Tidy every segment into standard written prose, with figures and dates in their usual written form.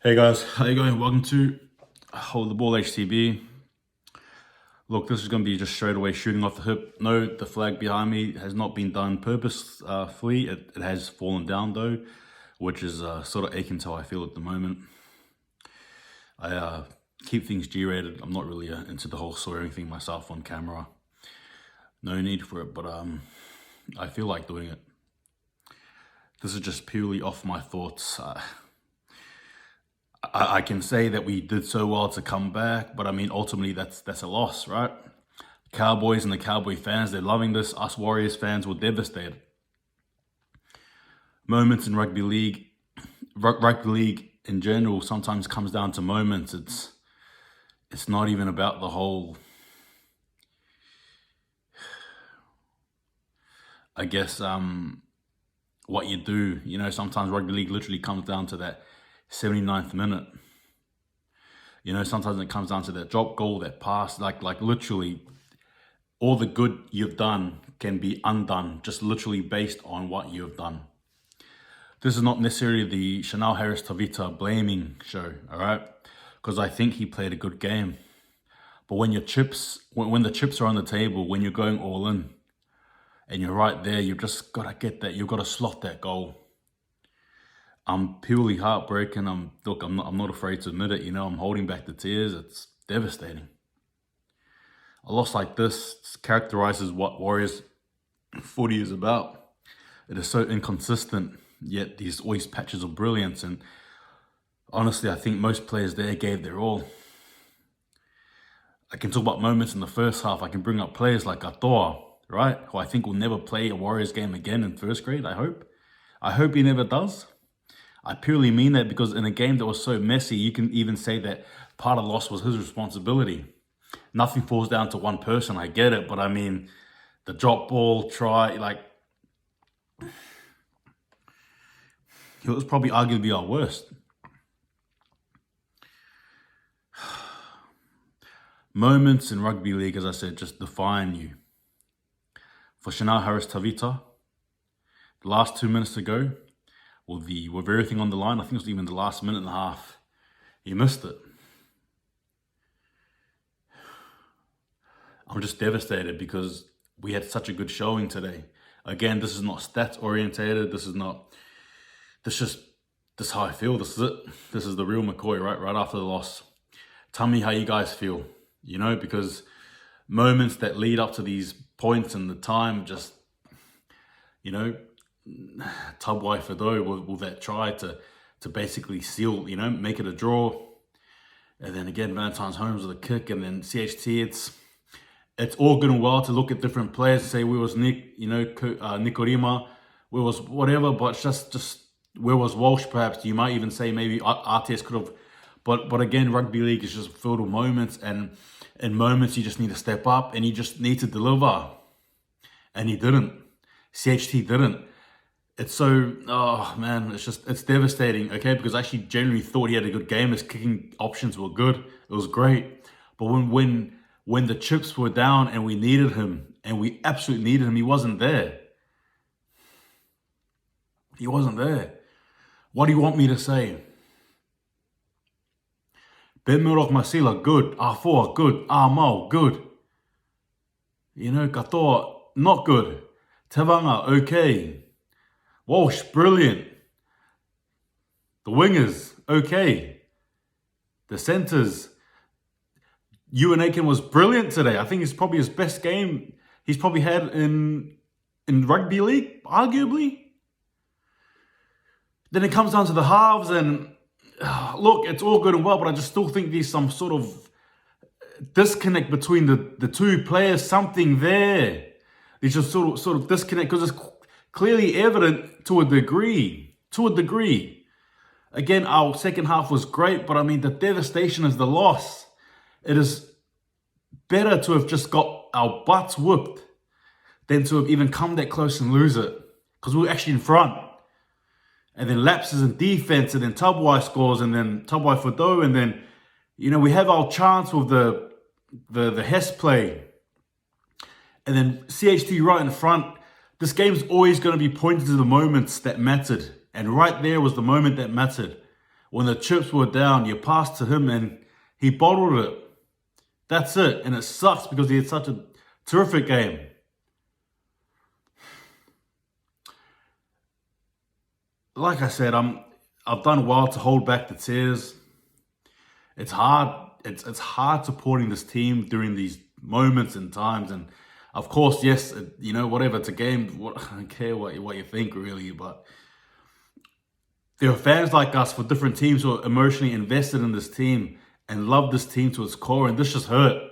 Hey guys, how you going? Welcome to Hold the Ball HTB. Look, this is going to be just straight away shooting off the hip. No, the flag behind me has not been done purposefully. It has fallen down though, which is sort of akin to how I feel at the moment. I keep things G-rated. I'm not really into the whole swearing thing myself on camera. No need for it, but I feel like doing it. This is just purely off my thoughts. I can say that we did so well to come back, but I mean, ultimately that's a loss, right? Cowboys and the Cowboy fans, they're loving this. Us Warriors fans were devastated. Moments in rugby league in general sometimes comes down to moments. It's not even about the whole, I guess, what you do. You know, sometimes rugby league literally comes down to that 79th minute. You know, sometimes it comes down to that drop goal, that pass, like literally all the good you've done can be undone, just literally based on what you've done. This is not necessarily the Chanel Harris Tavita blaming show, all right? Because I think he played a good game. But when your chips, when the chips are on the table, when you're going all in and you're right there, you've just got to get that, you've got to slot that goal. I'm purely heartbroken. I'm not afraid to admit it. You know, I'm holding back the tears. It's devastating. A loss like this characterizes what Warriors footy is about. It is so inconsistent, yet these always patches of brilliance. And honestly, I think most players there gave their all. I can talk about moments in the first half. I can bring up players like Atoa, right? Who I think will never play a Warriors game again in first grade, I hope. I hope he never does. I purely mean that because in a game that was so messy, you can even say that part of the loss was his responsibility. Nothing falls down to one person, I get it, but I mean, the drop ball try, like, it was probably arguably our worst. Moments in rugby league, as I said, just define you. For Chanel Harris Tavita, the last 2 minutes ago, with everything on the line, I think it was even the last minute and a half, he missed it. I'm just devastated because we had such a good showing today. Again, this is not stats orientated. This is how I feel. This is it. This is the real McCoy, right after the loss. Tell me how you guys feel, you know, because moments that lead up to these points and the time just, you know, Tubwai Fado will that try to basically seal, you know, make it a draw. And then again, Valentine's Holmes with a kick, and then CHT, it's all good and well to look at different players and say where was Nick, you know, Nikorima, where was whatever, but just where was Walsh perhaps? You might even say maybe RTS could have, but again, rugby league is just filled with moments, and in moments you just need to step up and you just need to deliver. And he didn't. CHT didn't. It's so, oh man, it's devastating, okay? Because I actually genuinely thought he had a good game. His kicking options were good. It was great. But when the chips were down and we needed him, and we absolutely needed him, he wasn't there. He wasn't there. What do you want me to say? Ben Murdoch Masila, good. R4, good. Mo, good. You know, Katoa, not good. Tevanga, okay. Walsh, brilliant. The wingers, okay. The centers. Ewan Aiken was brilliant today. I think it's probably his best game he's probably had in rugby league, arguably. Then it comes down to the halves, and look, it's all good and well, but I just still think there's some sort of disconnect between the two players, something there. There's just sort of disconnect, because it's clearly evident to a degree. Again, our second half was great, but I mean, the devastation is the loss. It is better to have just got our butts whooped than to have even come that close and lose it, because we were actually in front. And then lapses in defense, and then Tubwai scores, and then Tubwai Fado, and then, you know, we have our chance with the Hess play. And then CHT right in front. This game's always going to be pointed to the moments that mattered. And right there was the moment that mattered. When the chips were down, you passed to him and he bottled it. That's it. And it sucks because he had such a terrific game. Like I said, I've done well to hold back the tears. It's hard. It's hard supporting this team during these moments and times. And of course, yes, you know, whatever, it's a game. I don't care what you think, really. But there are fans like us for different teams who are emotionally invested in this team and love this team to its core. And this just hurt.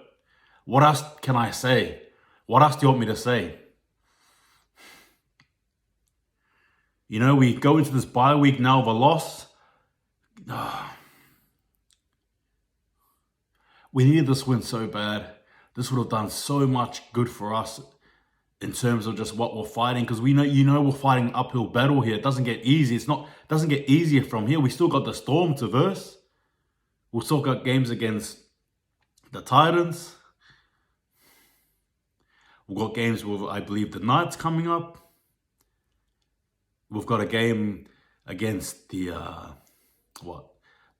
What else can I say? What else do you want me to say? You know, we go into this bye week now of a loss. We needed this win so bad. This would have done so much good for us in terms of just what we're fighting. Because we know, we're fighting an uphill battle here. It doesn't get easy. It doesn't get easier from here. We still got the Storm to verse. We've still got games against the Titans. We've got games with, I believe, the Knights coming up. We've got a game against the,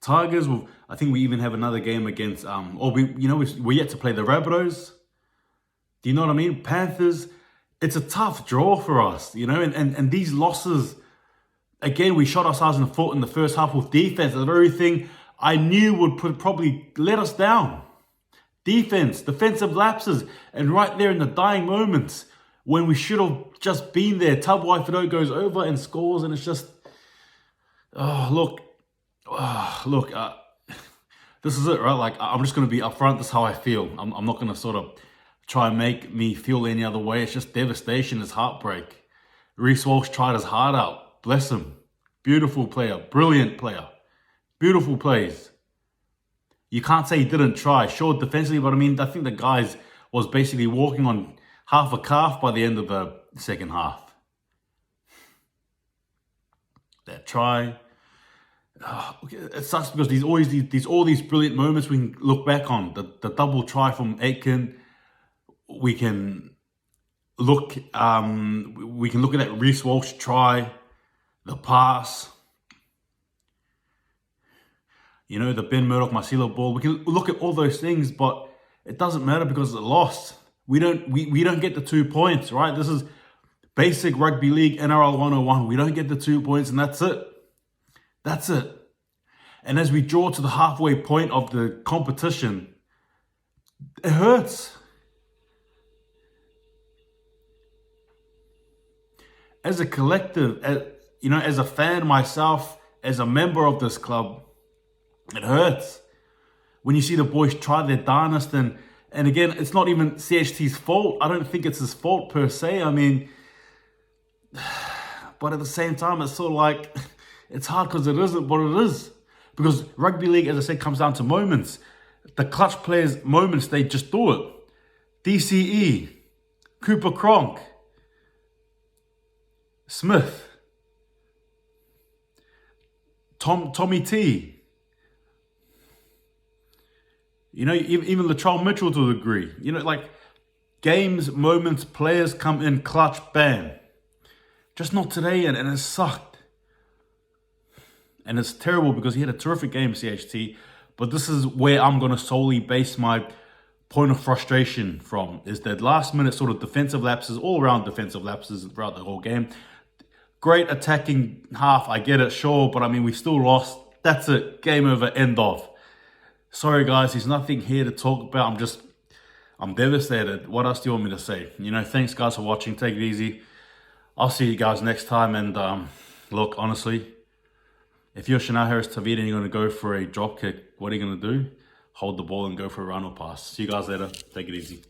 Tigers. I think we even have another game against, we're yet to play the Rabbitohs. Do you know what I mean? Panthers. It's a tough draw for us, you know, and these losses, again, we shot ourselves in the foot in the first half with defense. The very thing I knew would probably let us down. Defense, defensive lapses, and right there in the dying moments, when we should have just been there, Tabuai goes over and scores, and it's just, this is it, right? Like, I'm just going to be upfront. This is how I feel. I'm not going to sort of try and make me feel any other way. It's just devastation. It's heartbreak. Reece Walsh tried his heart out. Bless him. Beautiful player. Brilliant player. Beautiful plays. You can't say he didn't try. Sure, defensively, but I mean, I think the guys was basically walking on half a calf by the end of the second half. That try. It sucks because there's all these brilliant moments we can look back on. The double try from Aitken. We can look at that Reece Walsh try, the pass. You know, the Ben Murdoch-Marcelo ball. We can look at all those things, but it doesn't matter because it's lost. We don't get the 2 points, right? This is basic rugby league, NRL 101. We don't get the 2 points, and that's it. That's it. And as we draw to the halfway point of the competition, it hurts. As a collective, as a fan myself, as a member of this club, it hurts. When you see the boys try their darnest, and again, it's not even CHT's fault. I don't think it's his fault per se. I mean, but at the same time, it's sort of like, it's hard because it isn't what it is. Because rugby league, as I said, comes down to moments. The clutch players' moments, they just do it. DCE, Cooper Cronk, Smith, Tommy T. You know, even Latrell Mitchell to a degree. You know, like games, moments, players come in clutch, bam. Just not today, and it sucked. And it's terrible because he had a terrific game, CHT. But this is where I'm going to solely base my point of frustration from. Is that last minute sort of defensive lapses, all around defensive lapses throughout the whole game. Great attacking half, I get it, sure. But I mean, we still lost. That's it. Game over, end of. Sorry, guys. There's nothing here to talk about. I'm devastated. What else do you want me to say? You know, thanks, guys, for watching. Take it easy. I'll see you guys next time. And look, honestly, if you're Chanel Harris-Tavita and you're going to go for a drop kick, what are you going to do? Hold the ball and go for a run or pass. See you guys later. Take it easy.